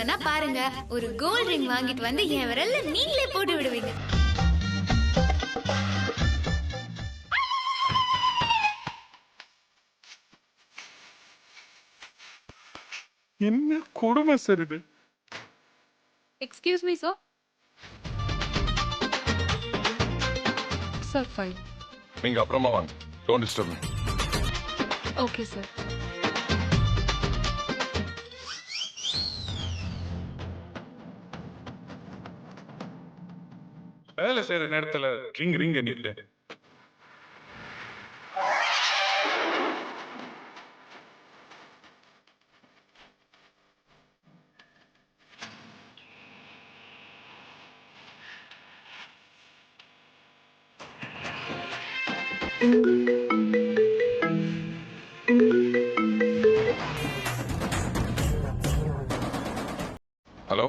சொன்னா பாருங்க, ஒரு கோல்ட் ரிங் வாங்கிட்டு வந்து என் விரல்ல நீங்களே போட்டு விடுவீங்க. என்ன கொடுமை சார் இது? Excuse me, sir. Sir, fine. நீங்க அப்புறமா வாங்க. Don't disturb me. Okay, sir. வேலை செய்யற நேரத்துல ரிங் ரிங் எண்ணிட்டு ஹலோ.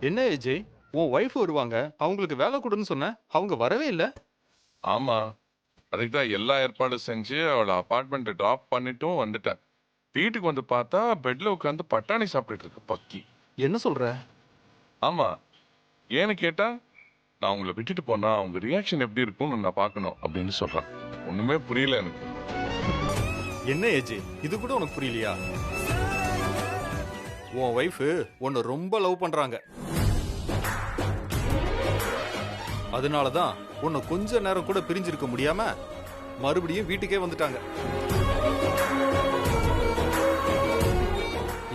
என்ன விஜய், உன் ஒய்ஃப் வருவாங்க, அவங்களுக்கு வேலை கொடுன்னு சொன்ன, அவங்க வரவே இல்ல. ஆமா, அதுக்கு தான் எல்லா ஏற்பாடும் செஞ்சு அவளை அபார்ட்மெண்ட் டிராப் பண்ணிட்டும் வந்துட்டேன். வீட்டுக்கு வந்து பார்த்தா பெட்ல உட்காந்து பட்டாணி சாப்பிட்டுட்டு இருக்கு பக்கி. என்ன சொல்ற? ஆமா, ஏன்னு கேட்டா நான் உங்களை விட்டுட்டு போனா அவங்க ரியாக்ஷன் எப்படி இருக்கும்னு நான் பார்க்கணும் அப்படின்னு சொல்றேன். ஒண்ணுமே புரியல எனக்கு. என்ன விஜய், இது கூட உனக்கு புரியலையா? உன் ஒய்ஃப் உன்னை ரொம்ப லவ் பண்றாங்க. அதனாலதான் உன்னை கொஞ்ச நேரம் கூட பிரிஞ்சிருக்க முடியாம மறுபடியும் வீட்டுக்கே வந்துட்டாங்க.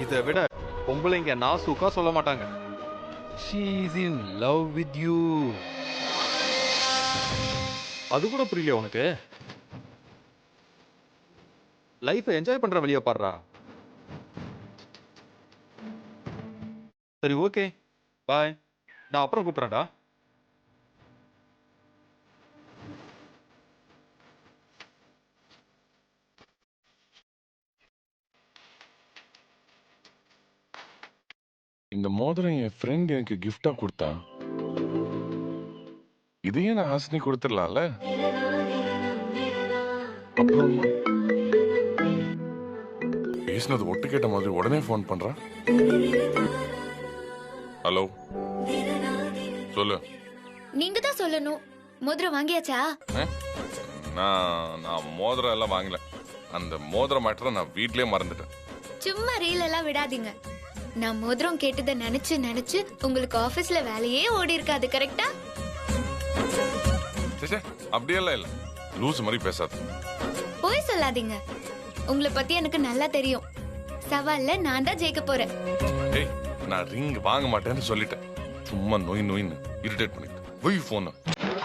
இதை விட பொம்பளைங்க நாசூக்கா சொல்ல மாட்டாங்க. She is in love with you. அது கூட புரியல உனக்கு? லைஃபை என்ஜாய் பண்ற வழியை பாடுறா. சரி, ஓகே, பாய். நான் அப்புறம் கூப்பிட்றேன்டா. இந்த மோதிரம் என் ஃப்ரெண்ட் எனக்கு கிஃப்டா கொடுத்தா. இதையே நான் ஹாசினி கொடுத்துடலாம்ல. அப்புறம் பேசினது ஒட்டு கேட்ட மாதிரி உடனே ஃபோன் பண்றா. ஹலோ, சொல்லு. நீங்க தான் சொல்லணும். மோதிரம் வாங்கியாச்சா? நான் மோதிரம் எல்லாம் வாங்கல. அந்த மோதிரம் மாற்ற நான் வீட்லயே மறந்துட்டேன். சும்மா ரீல் எல்லாம் விடாதீங்க. நான் மோதிரம் கேட்டதை நினைச்சு நினைச்சு உங்களுக்கு ஆபீஸ்ல வேலையே ஓடி இருக்காது. கரெக்டா? சே, அப்படியெல்லாம் இல்ல. லூஸ் மாதிரி பேசாத. போய் சொல்லாதீங்க. உங்களை பத்தி எனக்கு நல்லா தெரியும். சவால்ல நான் தான் ஜெயிக்க போறேன். ஏய், நான் ரிங் வாங்க மாட்டேன்னு சொல்லிட்டேன். சும்மா நோய் நோயின்னு இரிட்டேட் பண்ணிட்டு போய் போன்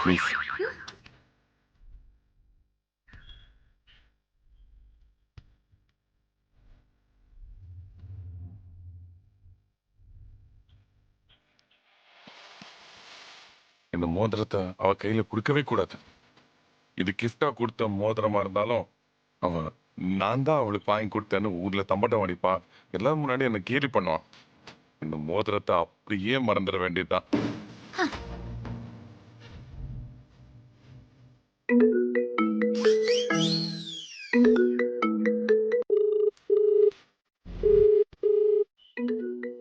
ப்ளீஸ். இந்த மோதிரத்தை அவ கையில கொடுக்கவே கூடாது. இது கிஃப்டா கொடுத்த மோதிரமா இருந்தாலும் அவ நான் தான் அவளுக்கு வாங்கி கொடுத்தேன்னு ஊர்ல தம்பட்டம் அடிப்பா. எல்லாரும் முன்னாடி என்ன கேலி பண்ணுவான். இந்த மோதிரத்தை அப்படியே மறந்துட வேண்டியதுதான்.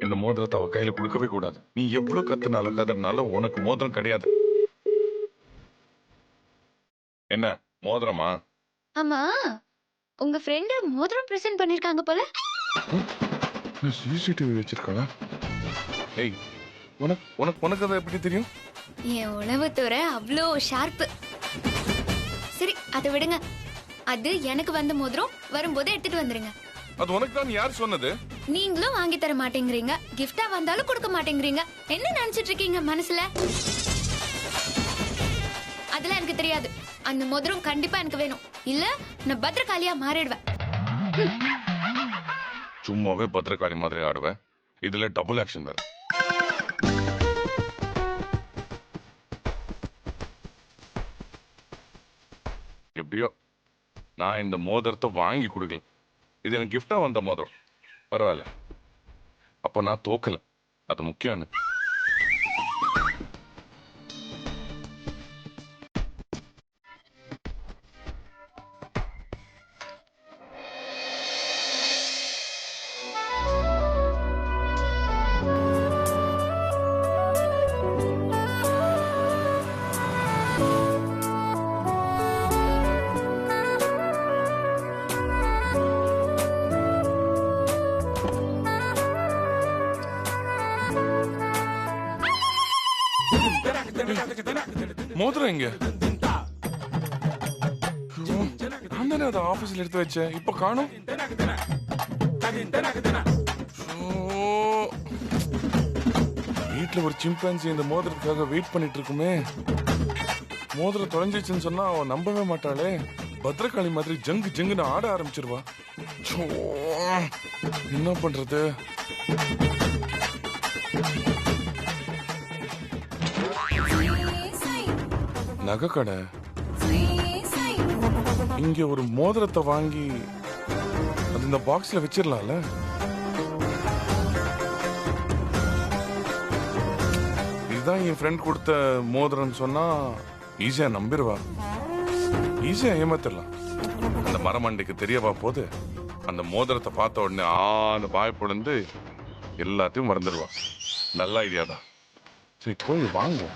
இந்த மோதிரத்தை அவ கையில கொடுக்கவே கூடாது. நீ எவ்வளவு கத்துனாலும் கதறினாலும் உனக்கு மோதிரம் கிடையாது. என்ன மோதிரமா? ஆமா, உங்க ஃப்ரெண்ட் மோதிரம் பிரசன்ட் பண்ணிருக்காங்க போல. சிசிடிவி வச்சிருக்காளா? ஏய், உனக்கு உனக்கு உனக்கு அதை எப்படி தெரியும்? என் உளவுத்துறை அவ்வளோ ஷார்ப்பு. சரி, அதை விடுங்க. அது எனக்கு வந்த மோதிரம், வரும்போது எடுத்துட்டு வந்துருங்க. அது உனக்கு தான் யார் சொன்னது? நீங்களும் வாங்கி தர மாட்டேங்கிறீங்க, கிஃப்டா வந்தாலும் கொடுக்க மாட்டேங்கிறீங்க. என்ன நினைச்சிட்டு இருக்கீங்க மனசுல? அதெல்லாம் எனக்கு தெரியாது. அந்த மோதிரம் கண்டிப்பா எனக்கு வேணும். இல்ல நான் பத்திரகாளியா மாறிடுவேன். சும்மாவே பத்திரக்காளி மாதிரி ஆடுவேன். இதுல டபுள் ஆக்ஷன் வேற. எப்படியோ நான் இந்த மோதிரத்தை வாங்கி கொடுக்கல. இது எனக்கு கிஃப்டா வந்த மோதிரம். பரவாயில்ல, அப்ப நான் தோக்கல. அது முக்கியம். மோதிரம் எங்க? ஐயோ, நான் தானே அதை ஆபீஸ்ல எடுத்து வச்சேன், இப்ப காணோம். வீட்டுல ஒரு சிம்பான்சி இந்த மோதிரத்துக்காக வெயிட் பண்ணிட்டு இருக்குமே. மோதிரம் தொலைஞ்சிச்சுன்னு சொன்னா அவன் நம்பவே மாட்டாளே. பத்ரகாளி மாதிரி ஜங்கு ஜங்குன்னு ஆட ஆரம்பிச்சிருவா. சோ, என்ன பண்றது? நகை கடை. இங்க ஒரு மோதிரத்தை வாங்கி அது இந்த பாக்ஸ்ல வச்சிடலாம்ல. இதுதான் என் ஃப்ரெண்ட் கொடுத்த மோதிரம்னு சொன்னா ஈஸியா நம்பிடுவா, ஈஸியா ஏமாத்திடலாம். அந்த மரமண்டைக்கு தெரியவா போது அந்த மோதிரத்தை பார்த்த உடனே அந்த பாய் பொழுந்து எல்லாத்தையும் மறந்துடுவா. நல்ல ஐடியா தான். சரி, போய் வாங்குவோம்.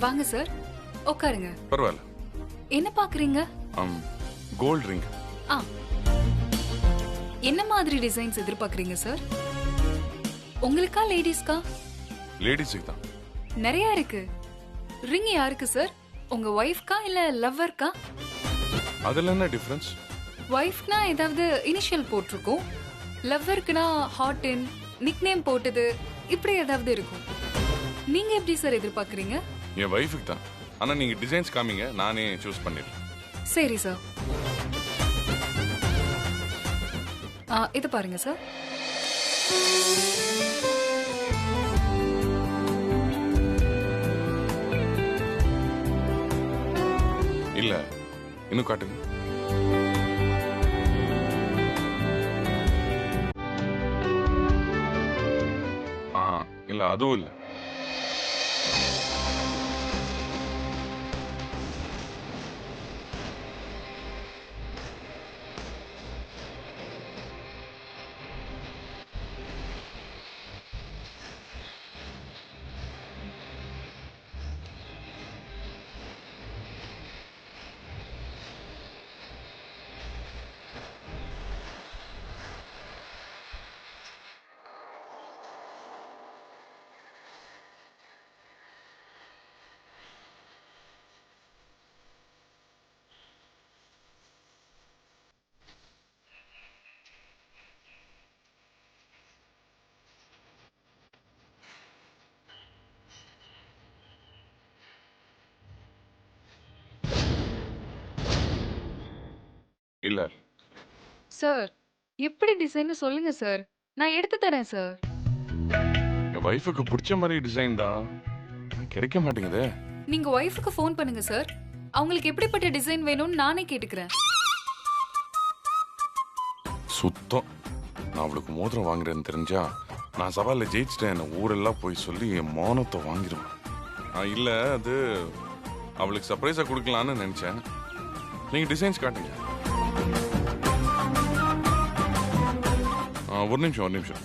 வாங்க சார், உட்காருங்க. பரவாயில்ல. என்ன பாக்குறீங்க? Gold ring. ஆ, என்ன மாதிரி டிசைன்ஸ் எதிர்பார்க்கறீங்க சார்? உங்களுக்கா லேடிஸ்க்கா? லேடிஸுக்கு தான். நிறைய இருக்கு. ரிங் யாருக்கு சார்? உங்க ஒய்ஃப்கா இல்ல லவ்வர்க்கா? அதுல என்ன டிஃபரன்ஸ்? ஒய்ஃப்னா ஏதாவது இனிஷியல் போட்டிருக்கும், லவ்வர்க்குனா ஹாட் இன் நிக்நேம் போட்டது, இப்படி ஏதாவது இருக்கும். நீங்க எப்படி சார் எதிர்பார்க்கறீங்க? என் வைஃபுக்கு தான். ஆனா நீங்க டிசைன்ஸ் காமிங்க, நானே சூஸ் பண்ணிடுறேன். சரி சார். இது பாருங்க சார். இல்ல, இன்னும் காட்டுங்க. இல்ல, அதுவும் இல்ல. இல்ல சார், எப்படி டிசைன் சொல்லுங்க சார், நான் எடுத்து தரேன் சார். என் வைஃபுக்கு பிடிச்ச மாதிரி டிசைன் தான் கிடைக்க மாட்டேங்குதே. நீங்க ஒய்ஃபுக்கு ஃபோன் பண்ணுங்க சார். அவங்களுக்கு எப்படிப்பட்ட டிசைன் வேணும்னு நானே கேட்டுக்கிறேன். சுத்தம். நான் அவளுக்கு மோதிரம் வாங்குறேன்னு தெரிஞ்சா நான் சவால்ல ஜெயிச்சிட்டேன் ஊரெல்லாம் போய் சொல்லி என் மௌனத்தை வாங்கிடுவேன். இல்ல, அது அவளுக்கு சர்ப்ரைஸா கொடுக்கலான்னு நினைச்சேன். நீங்க டிசைன்ஸ் காட்டுங்க. ஒரு நிமிஷம்.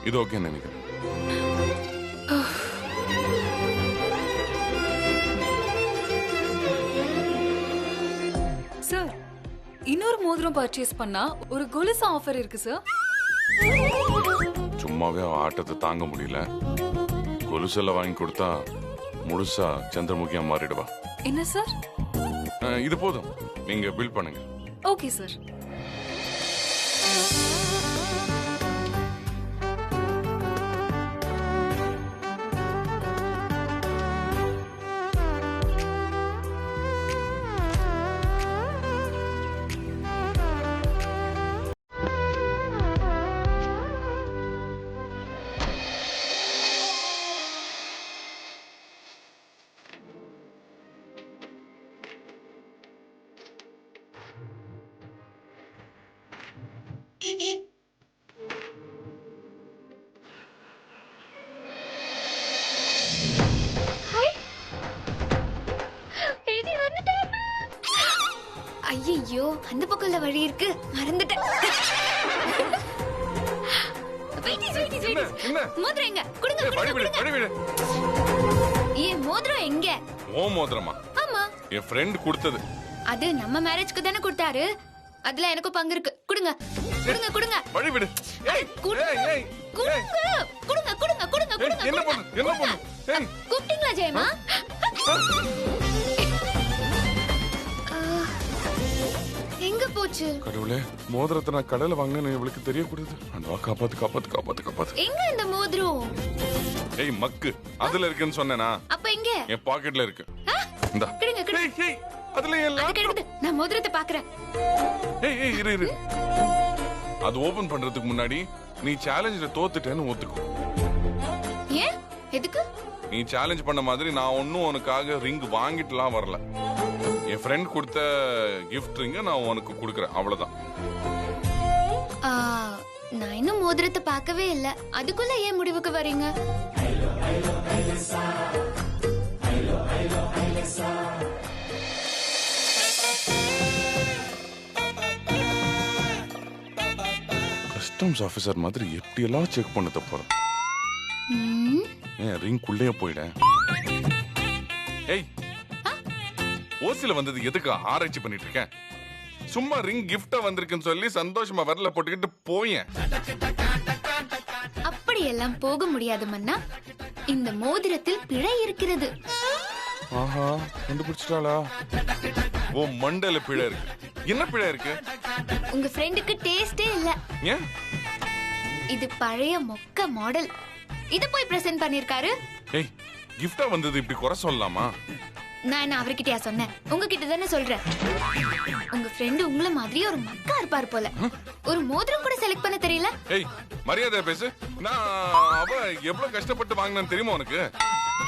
இது ஓகே நினைக்கிறேன். சார், இன்னொரு மோதிரம் பர்ச்சேஸ் பண்ணா ஒரு கொலுசு ஆஃபர் இருக்கு சார். சும்மாவே அவ ஆட்டத்தை தாங்க முடியல. கொலுசெல்லாம் வாங்கி கொடுத்தா முழுசா சந்திரமுகியா மாறிடுவா. என்ன சார்? இது போதும், நீங்க பில் பண்ணுங்க. Okay sir. ஐயோ, அந்த பக்கம்ல வழி இருக்கு, மறந்துட்டேன். Sweeties, sweeties, என்ன sweeties. என்ன மோதிரம் எங்க? கொடுங்க, ஏய், வழி கொடுங்க, விடு கொடுங்க. வழி விடு. ஏன் மோதிரம் எங்க? ஓ மோதிரமா? ஆமா, என் ஃப்ரெண்ட் கொடுத்தது. அது நம்ம மேரேஜ்க்கு தானே கொடுத்தாரு. அதுல எனக்கும் பங்கு இருக்கு. கொடுங்க, கொடுங்க, கொடுங்க. வழி விடு. ஏய் கொடுங்க. ஏய் ஏய் ஏய். கொடுங்க, கொடுங்க, கொடுங்க, கொடுங்க, ஏய், கொடுங்க. என்ன பண்ணு என்ன பண்ணு? ஏய் கூப்பிட்டீங்களா ஜெயமா? எங்க போச்சு? கடவுளே, மோதிரத்தை நான் கடையில வாங்கினேன்னு இவளுக்கு தெரியக்கூடாது. அண்ணா காப்பாத்து காப்பாத்து காப்பாத்து காப்பாத்து. எங்க இந்த மோதிரம்? ஏய் மக்கு, அதுல இருக்குன்னு சொன்னேனா? அப்ப எங்க? என் பாக்கெட்ல இருக்கு. இந்தா. கிடுங்க, கிடுங்க. ஏய் ஏய், அதுல என் அது laptop. கிடக்குது. நான் மோதிரத்தை பாக்குறேன். ஏய் ஏய் இரு இரு. அது ஓபன் பண்றதுக்கு முன்னாடி நீ சேலஞ்சில தோத்துட்டேன்னு ஒத்துக்கோ. ஏன்? எதுக்கு? நீ சேலஞ்ச் பண்ண மாதிரி நான் ஒன்னும் உனக்காக ரிங் வாங்கிட்டுலாம் வரல. என் ஃப்ரெண்ட் கொடுத்த கிஃப்ட் ரிங்க நான் உனக்கு கொடுக்கறேன், அவ்வளவுதான். ஆ, நான் இன்னும் மோதிரத்தை பார்க்கவே இல்ல. அதுக்குள்ள ஏன் முடிவுக்கு வரீங்க? கஸ்டம்ஸ் ஆபீசர் மாதிரி எப்படி எல்லாம் செக் பண்ணத போறேன். ம், ஏன் ரிங் குள்ளேயே போயிடேன். ஏய், ஓசில வந்தது எதுக்கு ஆராய்ச்சி பண்ணிட்டு இருக்கேன்? சும்மா ரிங் கிஃப்டா வந்திருக்குன்னு சொல்லி சந்தோஷமா வரல போட்டுக்கிட்டு போயேன். அப்படியெல்லாம் போக முடியாது மன்னா. இந்த மோதிரத்தில் பிழை இருக்கிறது. ஆஹா, கண்டுபிடிச்சிட்டாளா? ஓ மண்டல பிழை இருக்கு. என்ன பிழை இருக்கு? உங்க ஃப்ரெண்டுக்கு டேஸ்டே இல்ல. ஏன்? இது பழைய மொக்க மாடல். இத போய் பிரசன்ட் பண்ணிருக்காரு. ஏய், கிஃப்டா வந்தது இப்படி குறை சொல்லலாமா? நான் என்ன அவர்கிட்டயா சொன்னேன்? உங்ககிட்ட தானே சொல்றேன். உங்க ஃப்ரெண்டு உங்கள மாதிரி ஒரு மக்கா இருப்பார் போல. ஒரு மோதிரம் கூட செலக்ட் பண்ண தெரியல. ஏய், மரியாதையா பேசு. நான் அவ எவ்வளவு கஷ்டப்பட்டு வாங்கினான்னு தெரியுமா உனக்கு?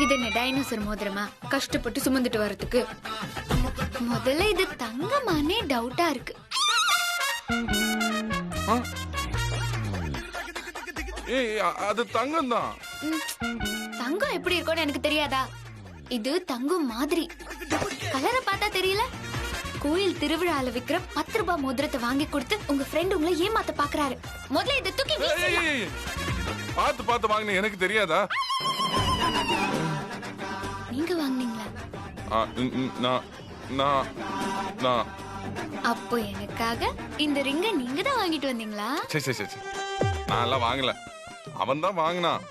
இது என்ன டைனோசர் மோதிரமா? கஷ்டப்பட்டு சுமந்துட்டு வரதுக்கு. முதல்ல இது தங்கமானே டவுட்டா இருக்கு. ஆ? ஏய், அது தங்கம் தான். ம், தங்கம் எப்படி இருக்கும்னு எனக்கு தெரியாதா? இது தங்கம் மாதிரி. கலரை பார்த்தா தெரியல. கோயில் திருவிழால விக்கிற 10 ரூபாய் மோதிரத்தை வாங்கி கொடுத்து உங்க ஃப்ரெண்ட் உங்களை ஏமாத்த பாக்குறாரு. முதல்ல இதை தூக்கி வீசிடலாம். பார்த்து பார்த்து வாங்கின எனக்கு தெரியாதா? நீங்க வாங்குனீங்களா? ஆ, நான் நான் நான் அப்போ எனக்காக இந்த ரிங்க நீங்க தான் வாங்கிட்டு வந்தீங்களா? சரி சரி சரி. நான் எல்லாம் வாங்கல. அவன் தான் வாங்கினான்.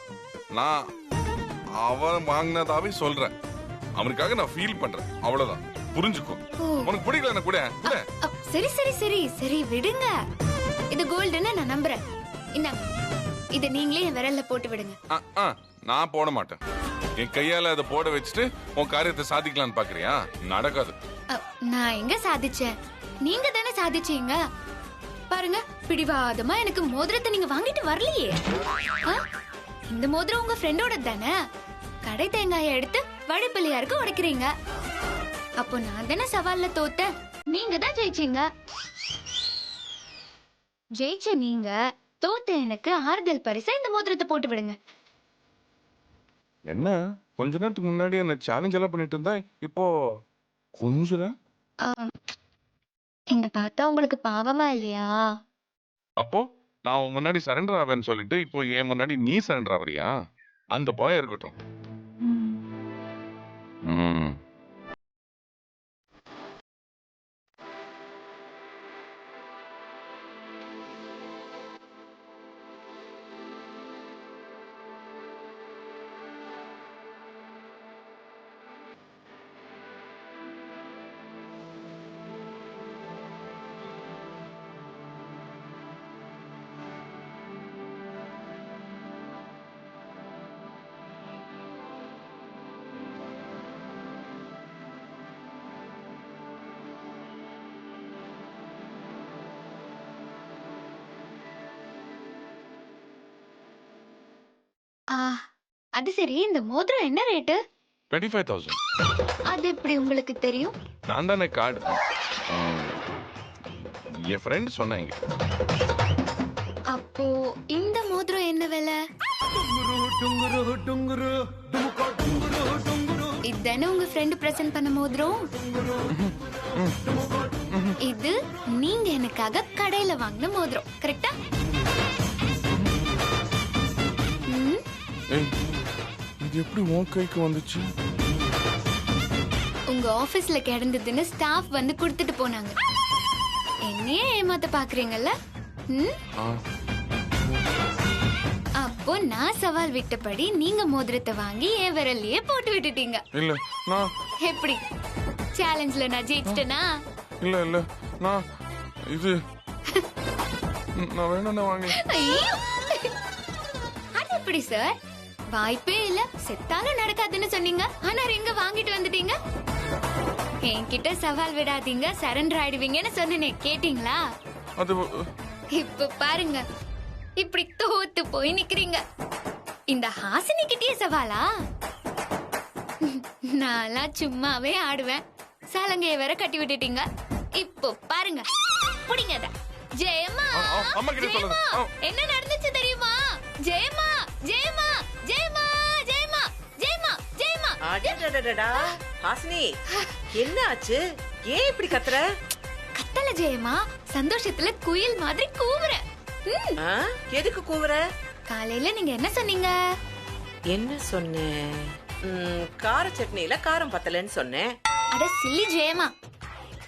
நான் அவன் வாங்கினதாவே சொல்றேன். அவனுக்காக நான் ஃபீல் பண்றேன், அவ்வளவுதான். புரிஞ்சுக்கோ. ஓ. உனக்கு பிடிக்கல கூட கூட. சரி சரி சரி சரி விடுங்க. இது கோல்டுன்னு நான் நம்புறேன். இந்தாங்க, இத நீங்களே என் விரல்ல போட்டு விடுங்க. நான் போட மாட்டேன். என் கையால அதை போட வச்சுட்டு உன் காரியத்தை சாதிக்கலாம்னு பாக்குறியா? நடக்காது. நான் எங்க சாதிச்சேன்? நீங்க தானே சாதிச்சீங்க. பாருங்க, பிடிவாதமா எனக்கு மோதிரத்தை நீங்க வாங்கிட்டு வரலையே. ஆ? இந்த மோதிரம் உங்க ஃப்ரெண்டோட தானே? கடை தேங்காயை எடுத்து வழிப்பிள்ளையாருக்கு உடைக்கிறீங்க. அப்போ நான் தானே சவால்ல தோத்தேன். நீங்க தான் ஜெயிச்சீங்க. ஜெயிச்ச நீங்க தோத்த எனக்கு ஆறுதல் பரிசா இந்த மோதிரத்தை போட்டு விடுங்க. என்ன கொஞ்ச நேரத்துக்கு முன்னாடி என்ன சேலஞ்ச் எல்லாம் பண்ணிட்டு இருந்தா, இப்போ கொஞ்சம் என்ன பார்த்தா உங்களுக்கு பாவமா இல்லையா? அப்போ நான் உன் முன்னாடி சரண்டர் ஆவேன்னு சொல்லிட்டு இப்போ என் முன்னாடி நீ சரண்டர் ஆவறியா? அந்த பாய இருக்கட்டும். ம். ஆ, அது சரி, இந்த மோதிரம் என்ன ரேட்டு? 25,000. அது எப்படி உங்களுக்கு தெரியும்? நான் தானே கார்டு. என் ஃப்ரெண்ட் சொன்னாங்க. அப்போ இந்த மோதிரம் என்ன விலை? இதுதானே உங்க ஃப்ரெண்ட் பிரசன்ட் பண்ண மோதிரம்? இது நீங்க எனக்காக கடையில வாங்கின மோதிரம், கரெக்டா? ஏய், இது எப்படி உன் கைக்கு வந்துச்சு? உங்க ஆபீஸ்ல கிடந்ததுன்னு ஸ்டாஃப் வந்து கொடுத்துட்டு போனாங்க. என்னையே ஏமாத்த பாக்குறீங்கல்ல? ம்? ஆ, அப்போ நான் சவால் விட்டபடி நீங்க மோதிரத்தை வாங்கி என் விரல்லையே போட்டு விட்டுட்டீங்க. இல்ல நான் எப்படி? சேலஞ்ச்ல நான் ஜெயிச்சிட்டேனா? இல்ல இல்ல நான் இது நான் வேணும்னா வாங்கி. ஐயோ! அது எப்படி சார்? வாய்ப்பே இல்ல, செத்தாலும் நடக்காதுன்னு சொன்னீங்க. ஆனா ரிங்க வாங்கிட்டு வந்துட்டீங்க. என்கிட்ட சவால் விடாதீங்க, சரண்டர் ஆயிடுவீங்கன்னு சொன்னேனே, கேட்டீங்களா? அது இப்ப பாருங்க, இப்படி தோத்து போய் நிக்கிறீங்க. இந்த ஹாசினி கிட்டயே சவாலா? நான்லாம் சும்மாவே ஆடுவேன், சலங்கைய வேற கட்டி விட்டுட்டீங்க. இப்போ பாருங்க, புடிங்க அத. ஜெயமா, அம்மா கிட்ட ஜெயமா, சொல்லுங்க. என்ன நடந்துச்சு தெரியுமா? ஜெயமா, ஜெயமா, ஜெயமா, ஜெயமா, ஜெயமா, ஜெயமா. அடடடடடா. ஹாசினி, என்ன ஆச்சு? ஏன் இப்படி கத்துற? கத்தல ஜெயமா, சந்தோஷத்துல குயில் மாதிரி கூவுறேன். ம். ஆ? எதுக்கு கூவுற? காலையில நீங்க என்ன சொன்னீங்க? என்ன சொன்னேன்? கார சட்னியில காரம் பத்தலன்னு சொன்னேன். அட சில்லி ஜெயமா,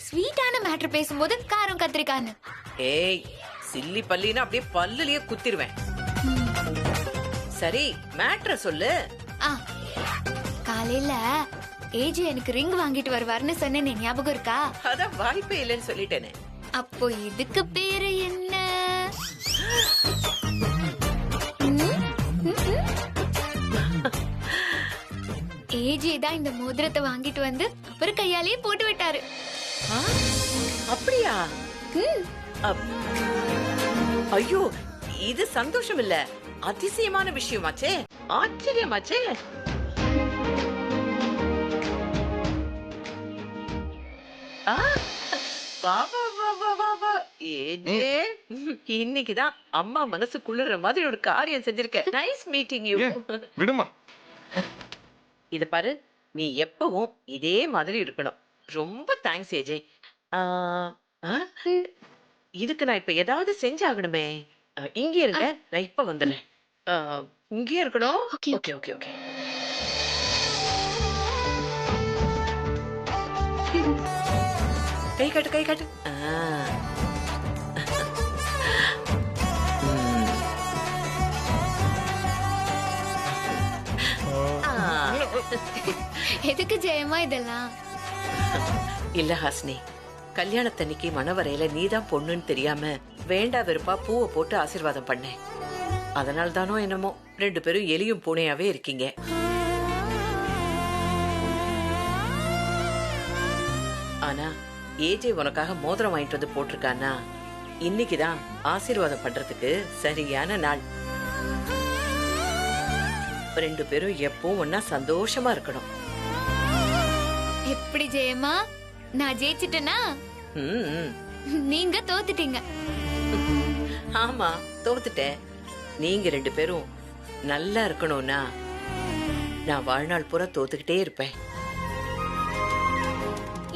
ஸ்வீட்டான மேட்டர் பேசும்போது காரம் கத்திரிக்கான்னு. ஏய், சில்லி பல்லினா அப்படியே பல்லுலயே குத்திடுவேன். சரி, மேட்ர சொல்லு. ஆ, காலையில ஏஜி எனக்கு ரிங் வாங்கிட்டு வருவாருன்னு சொன்னேனே, ஞாபகம் இருக்கா? அதான் வாய்ப்பே இல்லைன்னு சொல்லிட்டேனே. அப்போ இதுக்கு பேரு என்ன? ம்? ஏஜி தான் இந்த மோதிரத்தை வாங்கிட்டு வந்து அவர் கையாலேயே போட்டு விட்டாரு. ஆ? அப்படியா? ம். அப்- ஐயோ, இது சந்தோஷம் இல்ல, அதிசயமான விஷயமாச்சே, ஆச்சரியமாச்சே. ஆ, வா, வா, வா, வா, வா, வா. ஏஜே, இன்னைக்குதான் அம்மா மனசு குளிர்ற மாதிரி ஒரு காரியம் செஞ்சிருக்க. Nice meeting you. ஏன்? விடுமா. இத பாரு, நீ எப்பவும் இதே மாதிரி இருக்கணும். ரொம்ப தேங்க்ஸ் ஏஜே. ஆ, ஆ? இதுக்கு நான் இப்ப ஏதாவது செஞ்சாகணுமே. இங்கே இருங்க, நான் இப்ப வந்துடுறேன். இங்கே இருக்கணும். Okay, okay okay okay. கை காட்டு கை காட்டு. எதுக்கு ஜெயமா இதெல்லாம்? இல்ல ஹாசினி, கல்யாணத்தன்னைக்கு மணவரையில நீதான் பொண்ணுன்னு தெரியாம வேண்டா வெறுப்பா பூவை போட்டு ஆசீர்வாதம் பண்ணேன். அதனால தானோ என்னமோ 2 பேரும் எலியும் பூனையாவே இருக்கீங்க. ஆனா ஏஜே உனக்காக மோதிரம் வாங்கிட்டு வந்து போட்டிருக்கானா, இன்னைக்குதான் ஆசீர்வாதம் பண்றதுக்கு சரியான நாள். 2 பேரும் எப்பவும் ஒன்னா சந்தோஷமா இருக்கணும். எப்படி ஜெயமா? நான் ஜெயிச்சிட்டேனா? ம், ம். நீங்க தோத்துட்டீங்க. ஆமா, தோத்துட்டேன். நீங்க 2 பேரும் நல்லா இருக்கணும்னா நான் வாழ்நாள் பூரா தோத்துக்கிட்டே இருப்பேன்.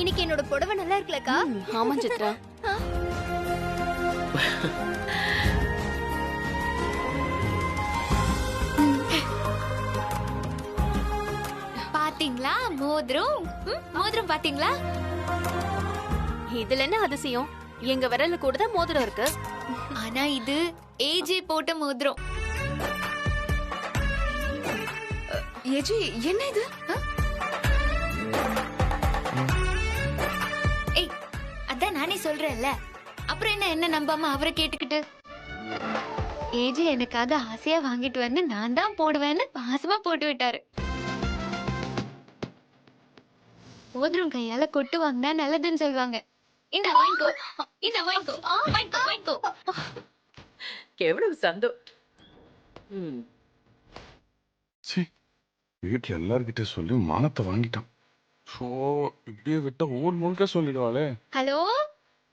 இன்னைக்கு என்னோட புடவை நல்லா இருக்குல்லக்கா? ஆமா சித்ரா. பாத்தீங்களா மோதிரம்? மோதிரம் பாத்தீங்களா? இதுல என்ன அதிசயம்? எங்க விரல்ல கூட தான் மோதிரம் இருக்கு. ஆனா இது ஏஜே போட்ட மோதிரம். ஏஜி, என்ன இது? ஏய், அதான் நானே சொல்றேன்ல, அப்புறம் என்ன நம்பாம அவரை கேட்டுக்கிட்டு? ஏஜே எனக்காக ஆசையா வாங்கிட்டு வந்து நான் தான் போடுவேன்னு பாசமா போட்டு விட்டாரு. மோதிரம் கையால கொட்டு வாங்கினா நல்லதுன்னு சொல்லுவாங்க. இந்த வாங்கிக்கோ, இந்த வாங்கிக்கோ, வாங்கிக்கோ, வாங்கிக்கோ. எவ்வளவு சந்தோ ம். சீ, வீட்டுல எல்லார்கிட்ட சொல்லி மானத்தை வாங்கிட்டான். ஸோ இப்படியே விட்டா ஊர் முழுக்க சொல்லிடுவாளே. ஹலோ,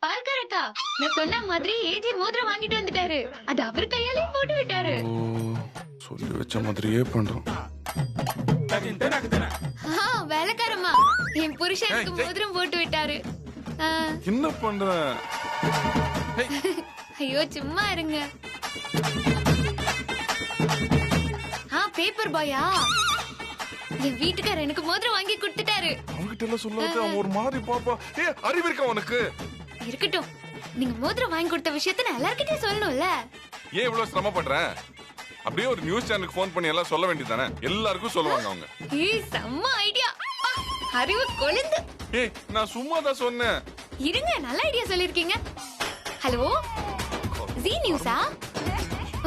பார்க்கறக்கா நான் சொன்ன மாதிரி ஏஜி மோதிரம் வாங்கிட்டு வந்துட்டாரு. அது அவர் கையாலே போட்டு விட்டாரு. சொல்லி வச்ச மாதிரியே பண்றோம். வேலைக்காரமா என் புருஷனுக்கு மோதிரம் போட்டு விட்டாரு. என்ன பண்ற? ஐயோ சும்மா இருங்க. பேப்பர் பாயா என் வீட்டுக்காரர் எனக்கு மோதிரம் வாங்கி கொடுத்துட்டாரு. அவங்கிட்ட எல்லாம் சொல்லாத, அவன் ஒரு மாதிரி பாப்பா. அறிவு இருக்கா உனக்கு? இருக்கட்டும், நீங்க மோதிரம் வாங்கி கொடுத்த விஷயத்த நான் எல்லார்கிட்டயும் சொல்லணும்ல. ஏன் இவ்வளவு சிரமப்படுற? அப்படியே ஒரு நியூஸ் சேனலுக்கு போன் பண்ணி எல்லாம் சொல்ல வேண்டியதானே? எல்லாருக்கும் சொல்லுவாங்க அவங்க. செம்ம ஐடியா, அறிவு கொழுந்து. நான் சும்மா தான் சொன்னேன். இருங்க, நல்ல ஐடியா சொல்லிருக்கீங்க. ஹலோ ஜி நியூஸா?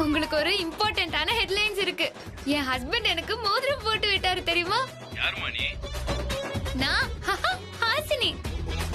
உங்களுக்கு ஒரு இம்பார்ட்டன்டான ஹெட்லைன்ஸ் இருக்கு. என் ஹஸ்பண்ட் எனக்கு மோதிரம் போட்டு விட்டாரு தெரியுமா? யார் மணி? நான் ஹாசினி.